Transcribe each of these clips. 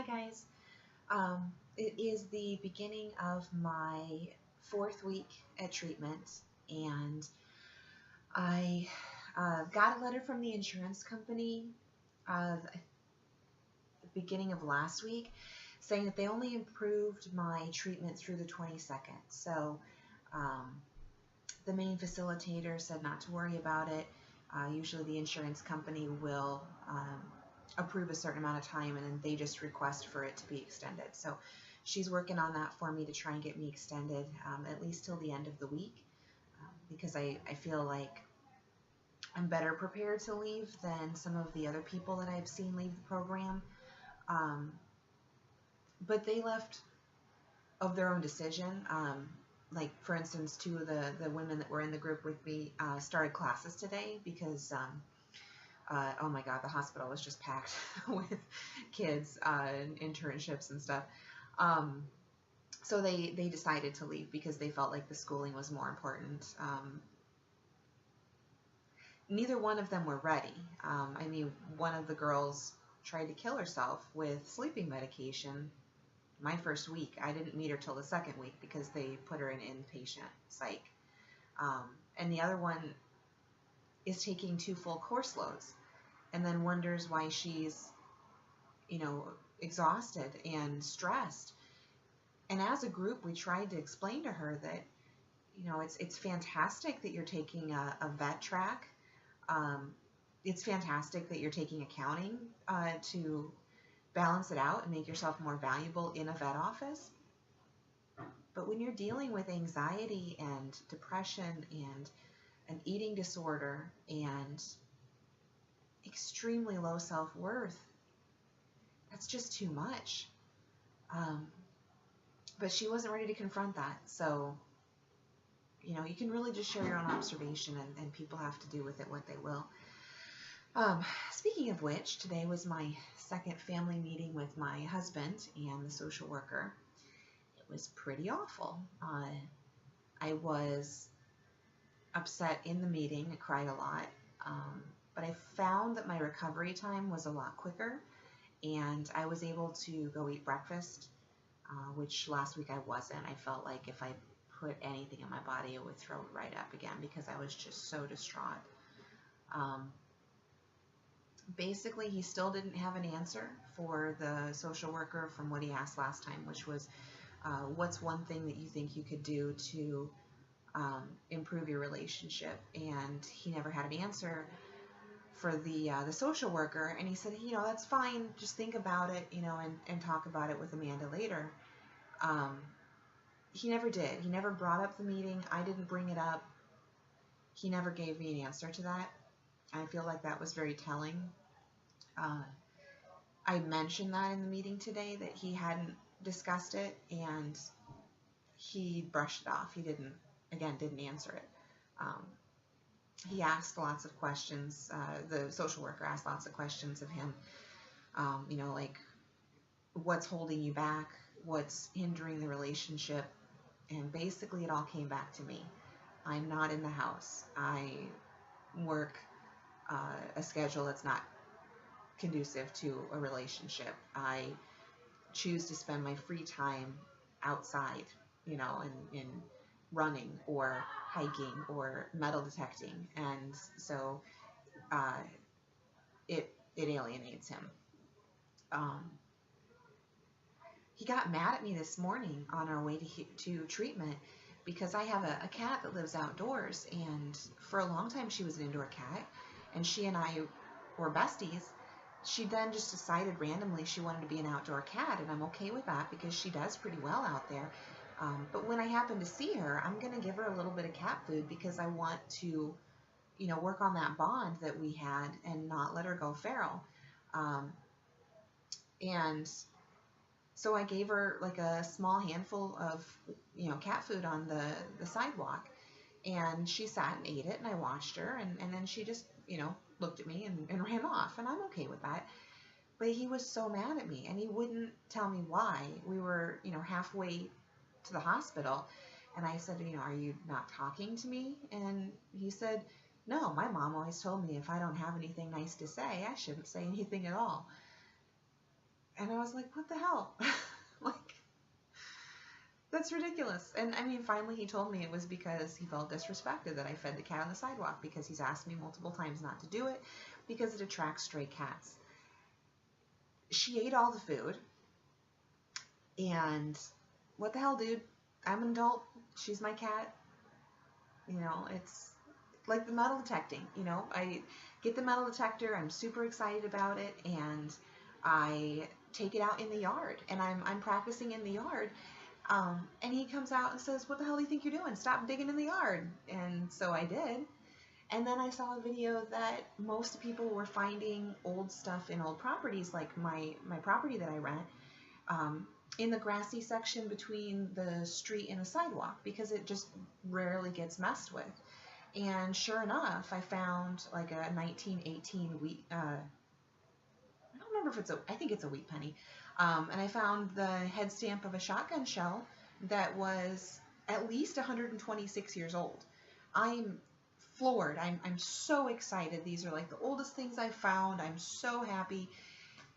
guys. It is the beginning of my 4th week at treatment, and I got a letter from the insurance company at the beginning of last week saying that they only improved my treatment through the 22nd. So the main facilitator said not to worry about it. Usually the insurance company will approve a certain amount of time, and then they just request for it to be extended. So she's working on that for me to try and get me extended at least till the end of the week, because I feel like I'm better prepared to leave than some of the other people that I've seen leave the program. But they left of their own decision. Like, for instance, two of the women that were in the group with me started classes today because oh my God, the hospital was just packed with kids and internships and stuff. So they decided to leave because they felt like the schooling was more important. Neither one of them were ready. I mean, one of the girls tried to kill herself with sleeping medication my first week. I didn't meet her till the 2nd week because they put her in inpatient psych. And the other one is taking 2 full course loads and then wonders why she's, exhausted and stressed. And as a group, we tried to explain to her that, it's fantastic that you're taking a vet track. It's fantastic that you're taking accounting to balance it out and make yourself more valuable in a vet office. But when you're dealing with anxiety and depression and an eating disorder and extremely low self-worth, that's just too much. But she wasn't ready to confront that. So, you can really just share your own observation, and people have to do with it what they will. Speaking of which, today was my 2nd family meeting with my husband and the social worker. It was pretty awful. I was upset in the meeting. I cried a lot. But I found that my recovery time was a lot quicker, and I was able to go eat breakfast, which last week I wasn't. I felt like if I put anything in my body, it would throw it right up again because I was just so distraught. Basically, he still didn't have an answer for the social worker from what he asked last time, which was, what's one thing that you think you could do to improve your relationship? And he never had an answer for the social worker. And he said, that's fine. Just think about it, and talk about it with Amanda later. He never did. He never brought up the meeting. I didn't bring it up. He never gave me an answer to that. I feel like that was very telling. I mentioned that in the meeting today, that he hadn't discussed it, and he brushed it off. He didn't answer it. He asked lots of questions. The social worker asked lots of questions of him, like, what's holding you back? What's hindering the relationship? And basically it all came back to me. I'm not in the house. I work a schedule that's not conducive to a relationship. I choose to spend my free time outside, in running or hiking or metal detecting. And so it alienates him. He got mad at me this morning on our way to treatment because I have a cat that lives outdoors, and for a long time she was an indoor cat, and she and I were besties. She then just decided randomly she wanted to be an outdoor cat, and I'm okay with that because she does pretty well out there. But when I happen to see her, I'm going to give her a little bit of cat food because I want to, work on that bond that we had and not let her go feral. And so I gave her like a small handful of, cat food on the sidewalk, and she sat and ate it, and I watched her, and then she just, looked at me and ran off, and I'm okay with that. But he was so mad at me, and he wouldn't tell me why. We were, halfway to the hospital, and I said, are you not talking to me? And he said, no, my mom always told me if I don't have anything nice to say, I shouldn't say anything at all. And I was like, what the hell? Like, that's ridiculous. And I mean, finally he told me it was because he felt disrespected that I fed the cat on the sidewalk, because he's asked me multiple times not to do it because it attracts stray cats. She ate all the food, and what the hell, dude? I'm an adult. She's my cat. You know, it's like the metal detecting. You know, I get the metal detector. I'm super excited about it, and I take it out in the yard, and I'm practicing in the yard. And he comes out and says, "What the hell do you think you're doing? Stop digging in the yard." And so I did. And then I saw a video that most people were finding old stuff in old properties, like my property that I rent, um, in the grassy section between the street and the sidewalk, because it just rarely gets messed with. And sure enough, I found like a 1918 wheat, I don't remember if it's I think it's a wheat penny. And I found the head stamp of a shotgun shell that was at least 126 years old. I'm floored. I'm so excited. These are like the oldest things I've found. I'm so happy.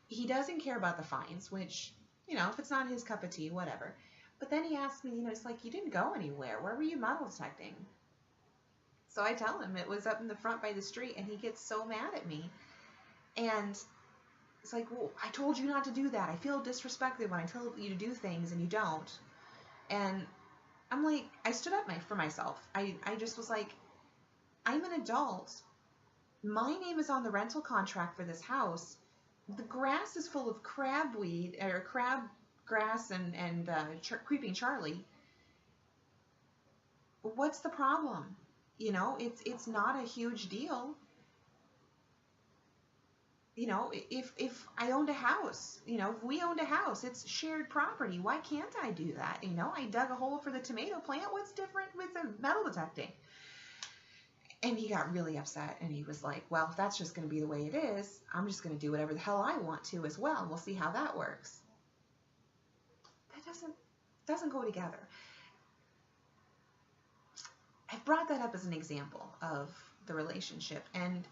He doesn't care about the fines, which, you know, if it's not his cup of tea, whatever. But then he asked me, you know, it's like, you didn't go anywhere. Where were you metal detecting? So I tell him it was up in the front by the street, and he gets so mad at me. And it's like, well, I told you not to do that. I feel disrespected when I tell you to do things and you don't. And I'm like, I stood up for myself. I just was like, I'm an adult. My name is on the rental contract for this house. The grass is full of crabweed, or crab grass, and creeping Charlie. What's the problem? You know, it's not a huge deal. You know, if I owned a house, you know, if we owned a house, it's shared property. Why can't I do that? You know, I dug a hole for the tomato plant. What's different with the metal detecting? And he got really upset, and he was like, well, if that's just going to be the way it is, I'm just going to do whatever the hell I want to as well. We'll see how that works. That doesn't go together. I've brought that up as an example of the relationship, and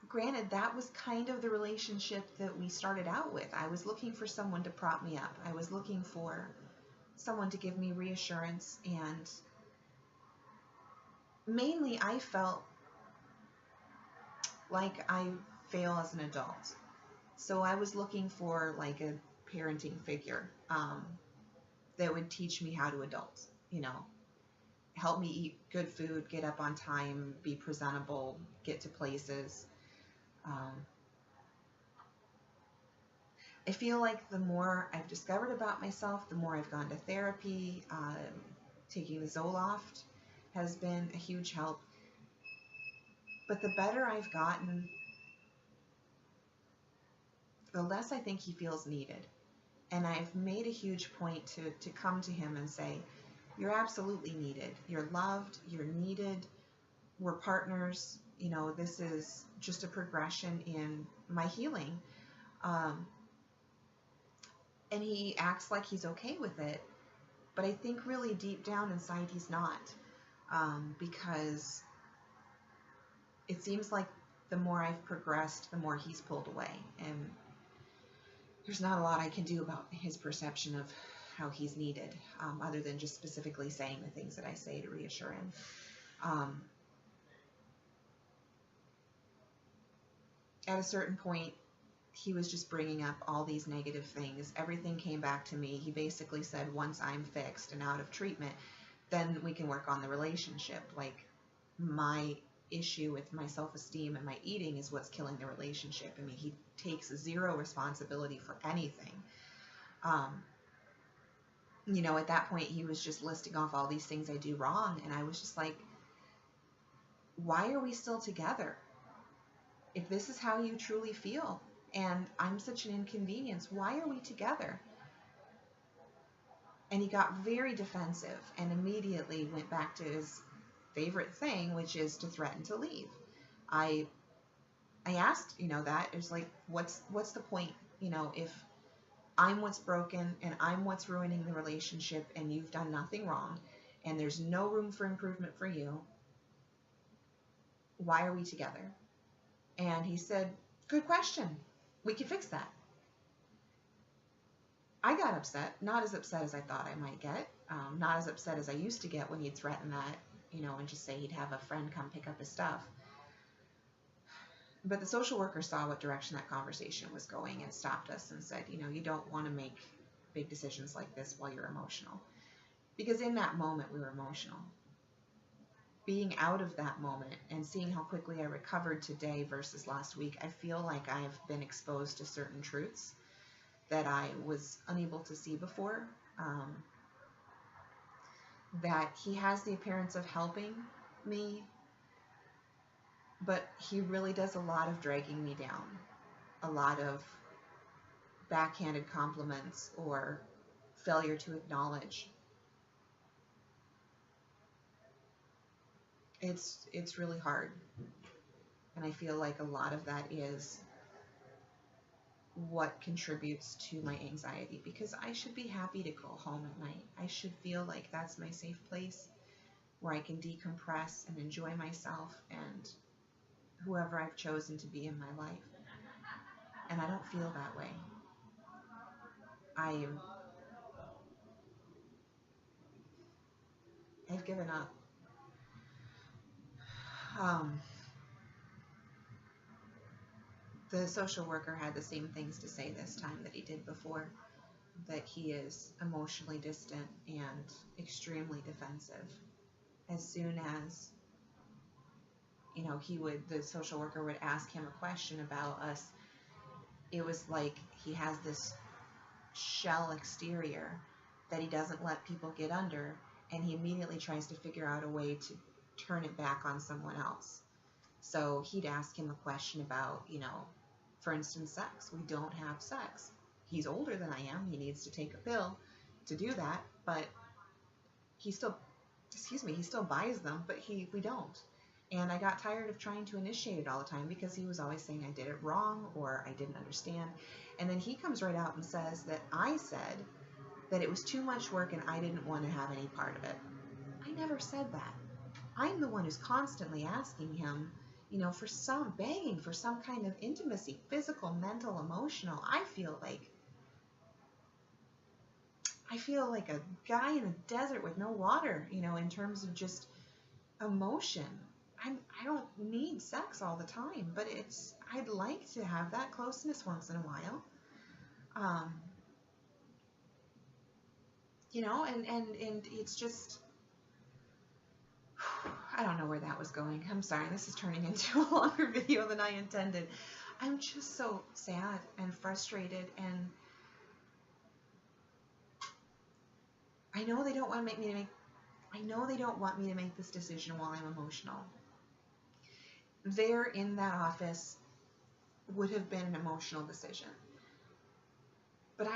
granted, that was kind of the relationship that we started out with. I was looking for someone to prop me up. I was looking for someone to give me reassurance, and mainly I felt like I fail as an adult. So I was looking for like a parenting figure that would teach me how to adult, you know, help me eat good food, get up on time, be presentable, get to places. I feel like the more I've discovered about myself, the more I've gone to therapy. Taking the Zoloft has been a huge help. But the better I've gotten, the less I think he feels needed. And I've made a huge point to come to him and say, you're absolutely needed. You're loved. You're needed. We're partners. You know, this is just a progression in my healing. And he acts like he's okay with it. But I think really deep down inside he's not. Because it seems like the more I've progressed, the more he's pulled away. And there's not a lot I can do about his perception of how he's needed, other than just specifically saying the things that I say to reassure him. At a certain point, he was just bringing up all these negative things. Everything came back to me. He basically said, once I'm fixed and out of treatment, then we can work on the relationship. Like, my issue with my self-esteem and my eating is what's killing the relationship. I mean, he takes zero responsibility for anything. You know, at that point, he was just listing off all these things I do wrong, and I was just like, why are we still together? If this is how you truly feel, and I'm such an inconvenience, why are we together? And he got very defensive and immediately went back to his favorite thing, which is to threaten to leave. I asked, you know, that. It was like, what's the point? You know, if I'm what's broken and I'm what's ruining the relationship and you've done nothing wrong and there's no room for improvement for you, why are we together? And he said, good question. We could fix that. I got upset, not as upset as I thought I might get, not as upset as I used to get when he'd threaten that, and just say he'd have a friend come pick up his stuff. But the social worker saw what direction that conversation was going and stopped us and said, you don't want to make big decisions like this while you're emotional. Because in that moment, we were emotional. Being out of that moment and seeing how quickly I recovered today versus last week, I feel like I've been exposed to certain truths that I was unable to see before. That he has the appearance of helping me, but he really does a lot of dragging me down, a lot of backhanded compliments or failure to acknowledge. It's really hard, and I feel like a lot of that is what contributes to my anxiety, because I should be happy to go home at night. I should feel like that's my safe place where I can decompress and enjoy myself and whoever I've chosen to be in my life. And I don't feel that way. I've given up. The social worker had the same things to say this time that he did before, that he is emotionally distant and extremely defensive. As soon as, the social worker would ask him a question about us, it was like he has this shell exterior that he doesn't let people get under, and he immediately tries to figure out a way to turn it back on someone else. So he'd ask him a question about, for instance, sex. We don't have sex. He's older than I am. He needs to take a pill to do that, but he still buys them, but we don't. And I got tired of trying to initiate it all the time because he was always saying I did it wrong or I didn't understand. And then he comes right out and says that I said that it was too much work and I didn't want to have any part of it. I never said that. I'm the one who's constantly asking him, begging for some kind of intimacy, physical, mental, emotional. I feel like a guy in a desert with no water, in terms of just emotion. I don't need sex all the time, but I'd like to have that closeness once in a while. And it's just, I don't know where that was going. I'm sorry, this is turning into a longer video than I intended. I'm just so sad and frustrated, and I know they don't want me to make this decision while I'm emotional. There in that office would have been an emotional decision. But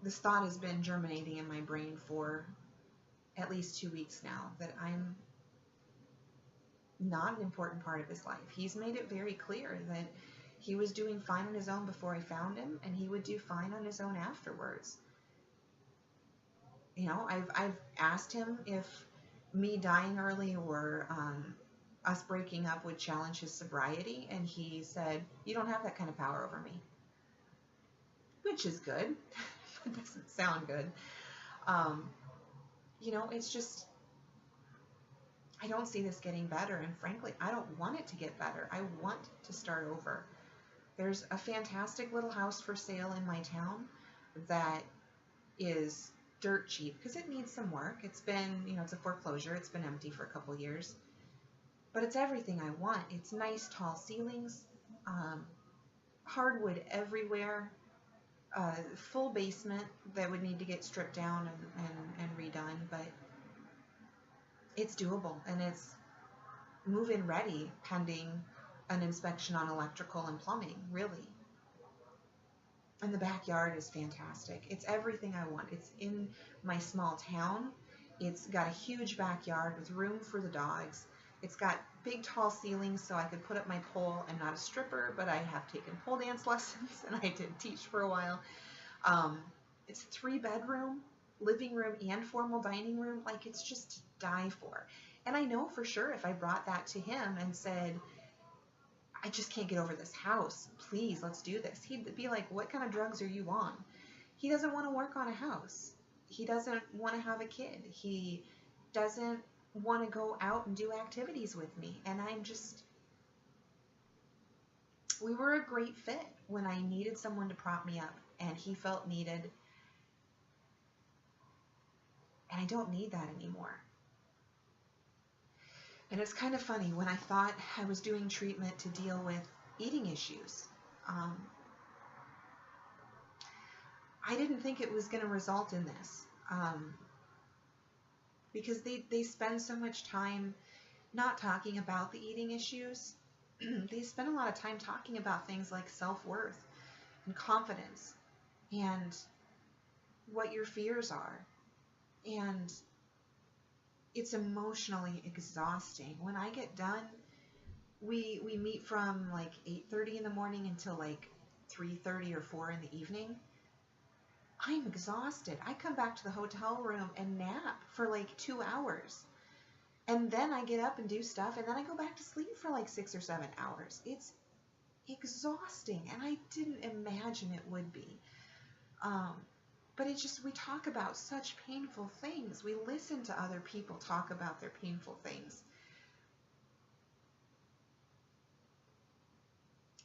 this thought has been germinating in my brain for at least 2 weeks now, that I'm not an important part of his life. He's made it very clear that he was doing fine on his own before I found him, and he would do fine on his own afterwards. I've asked him if me dying early or us breaking up would challenge his sobriety, and he said, "You don't have that kind of power over me," which is good, but doesn't sound good. It's just, I don't see this getting better, and frankly, I don't want it to get better. I want to start over. There's a fantastic little house for sale in my town that is dirt cheap because it needs some work. It's been, it's a foreclosure. It's been empty for a couple years. But it's everything I want. It's nice tall ceilings, hardwood everywhere, full basement that would need to get stripped down and redone, but it's doable, and it's move-in ready pending an inspection on electrical and plumbing, really. And the backyard is fantastic. It's everything I want. It's in my small town. It's got a huge backyard with room for the dogs. It's got big tall ceilings so I could put up my pole. I'm not a stripper, but I have taken pole dance lessons and I did teach for a while. It's a 3-bedroom, living room and formal dining room. Like, it's just to die for. And I know for sure if I brought that to him and said, "I just can't get over this house. Please, let's do this," he'd be like, "What kind of drugs are you on?" He doesn't want to work on a house. He doesn't want to have a kid. He doesn't want to go out and do activities with me. And we were a great fit when I needed someone to prop me up, and he felt needed. And I don't need that anymore. And it's kind of funny, when I thought I was doing treatment to deal with eating issues, I didn't think it was going to result in this, because they spend so much time not talking about the eating issues. They spend a lot of time talking about things like self-worth and confidence and what your fears are. And it's emotionally exhausting. When I get done, we meet from like 8:30 in the morning until like 3:30 or 4 in the evening. I'm exhausted. I come back to the hotel room and nap for like 2 hours. And then I get up and do stuff, and then I go back to sleep for like 6 or 7 hours. It's exhausting, and I didn't imagine it would be. But it's just, we talk about such painful things. We listen to other people talk about their painful things.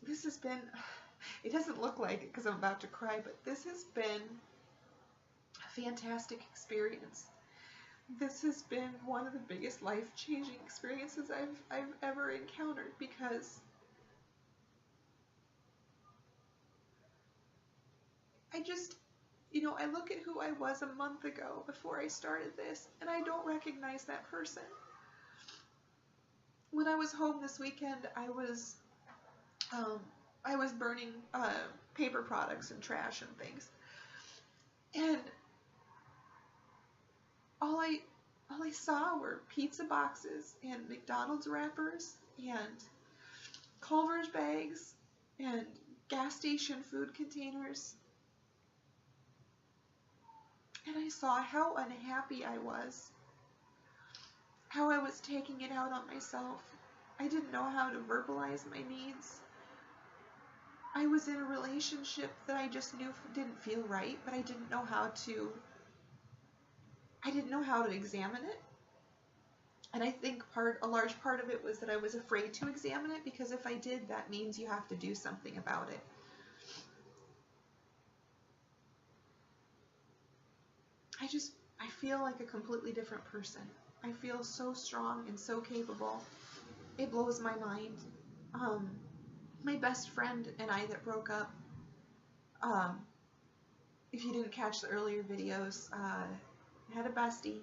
This has been, it doesn't look like it because I'm about to cry, but this has been a fantastic experience. This has been one of the biggest life-changing experiences I've ever encountered, because I just, I look at who I was a month ago before I started this, and I don't recognize that person. When I was home this weekend, I was burning paper products and trash and things, and all I saw were pizza boxes and McDonald's wrappers and Culver's bags and gas station food containers. And I saw how unhappy I was, how I was taking it out on myself. I didn't know how to verbalize my needs. I was in a relationship that I just knew didn't feel right, but I didn't know how to examine it. And I think a large part of it was that I was afraid to examine it, because if I did, that means you have to do something about it. I feel like a completely different person. I feel so strong and so capable. It blows my mind. My best friend and I that broke up, if you didn't catch the earlier videos, had a bestie.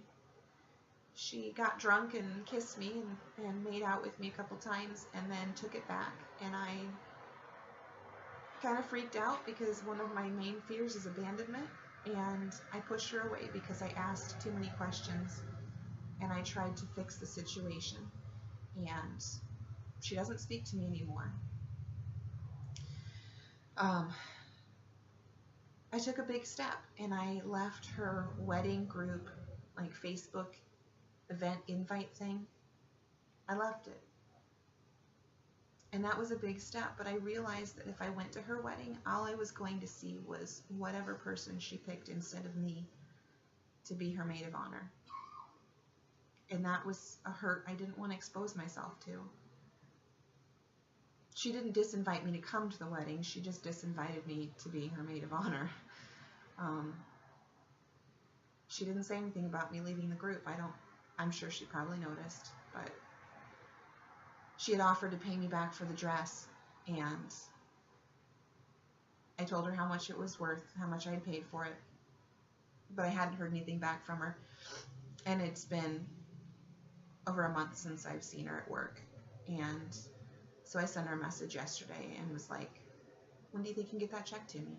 She got drunk and kissed me and made out with me a couple times, and then took it back. And I kind of freaked out, because one of my main fears is abandonment. And I pushed her away because I asked too many questions, and I tried to fix the situation. And she doesn't speak to me anymore. I took a big step, and I left her wedding group, like Facebook event invite thing. I left it. And that was a big step, but I realized that if I went to her wedding, all I was going to see was whatever person she picked instead of me to be her maid of honor. And that was a hurt I didn't want to expose myself to. She didn't disinvite me to come to the wedding, she just disinvited me to be her maid of honor. She didn't say anything about me leaving the group. I'm sure she probably noticed, but she had offered to pay me back for the dress, and I told her how much it was worth, how much I had paid for it, but I hadn't heard anything back from her. And it's been over a month since I've seen her at work. And so I sent her a message yesterday and was like, when do you think you can get that check to me?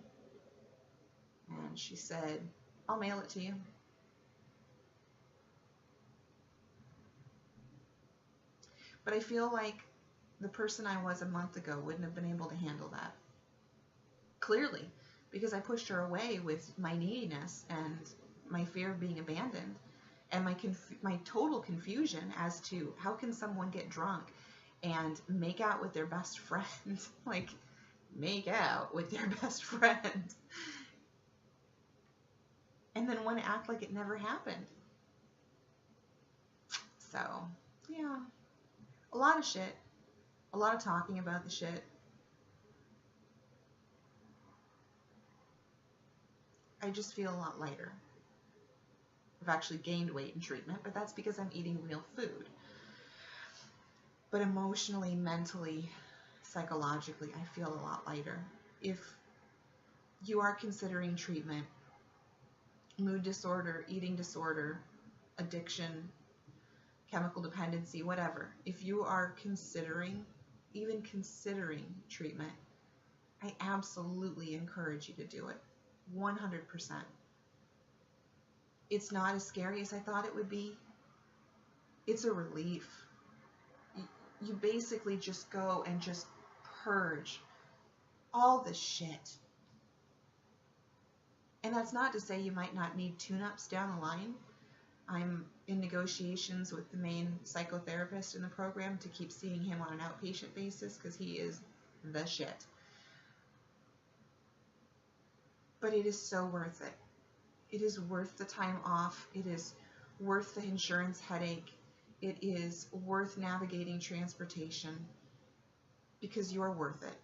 And she said, I'll mail it to you. But I feel like the person I was a month ago wouldn't have been able to handle that. Clearly, because I pushed her away with my neediness and my fear of being abandoned, and my total confusion as to how can someone get drunk and make out with their best friend, like make out with their best friend. want to act like it never happened. So, yeah, a lot of shit, a lot of talking about the shit. I just feel a lot lighter. I've actually gained weight in treatment, but that's because I'm eating real food. But emotionally, mentally, psychologically, I feel a lot lighter. If you are considering treatment, mood disorder, eating disorder, addiction, chemical dependency, whatever, if you are considering, even considering treatment, I absolutely encourage you to do it. 100%. It's not as scary as I thought it would be. It's a relief. You basically just go and just purge all the shit. And that's not to say you might not need tune-ups down the line. I'm in negotiations with the main psychotherapist in the program to keep seeing him on an outpatient basis because he is the shit. But it is so worth it. It is worth the time off. It is worth the insurance headache. It is worth navigating transportation because you're worth it.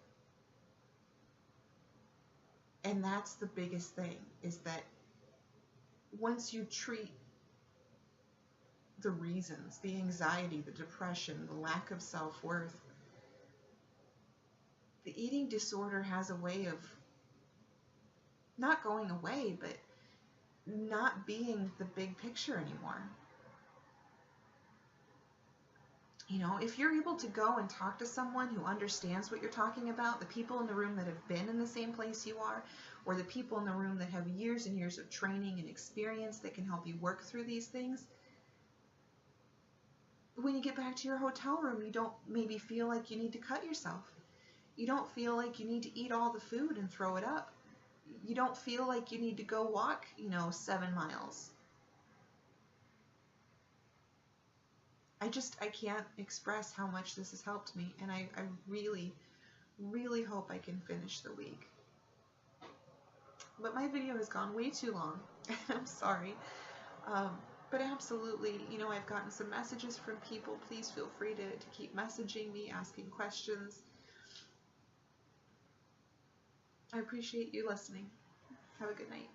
And that's the biggest thing, is that once you treat the reasons, the anxiety, the depression, the lack of self-worth, the eating disorder has a way of not going away, but not being the big picture anymore. You know, if you're able to go and talk to someone who understands what you're talking about, the people in the room that have been in the same place you are, or the people in the room that have years and years of training and experience that can help you work through these things, when you get back to your hotel room, you don't maybe feel like you need to cut yourself. You don't feel like you need to eat all the food and throw it up. You don't feel like you need to go walk, 7 miles. I can't express how much this has helped me, and I really, really hope I can finish the week. But my video has gone way too long. I'm sorry. But absolutely, I've gotten some messages from people. Please feel free to keep messaging me, asking questions. I appreciate you listening. Have a good night.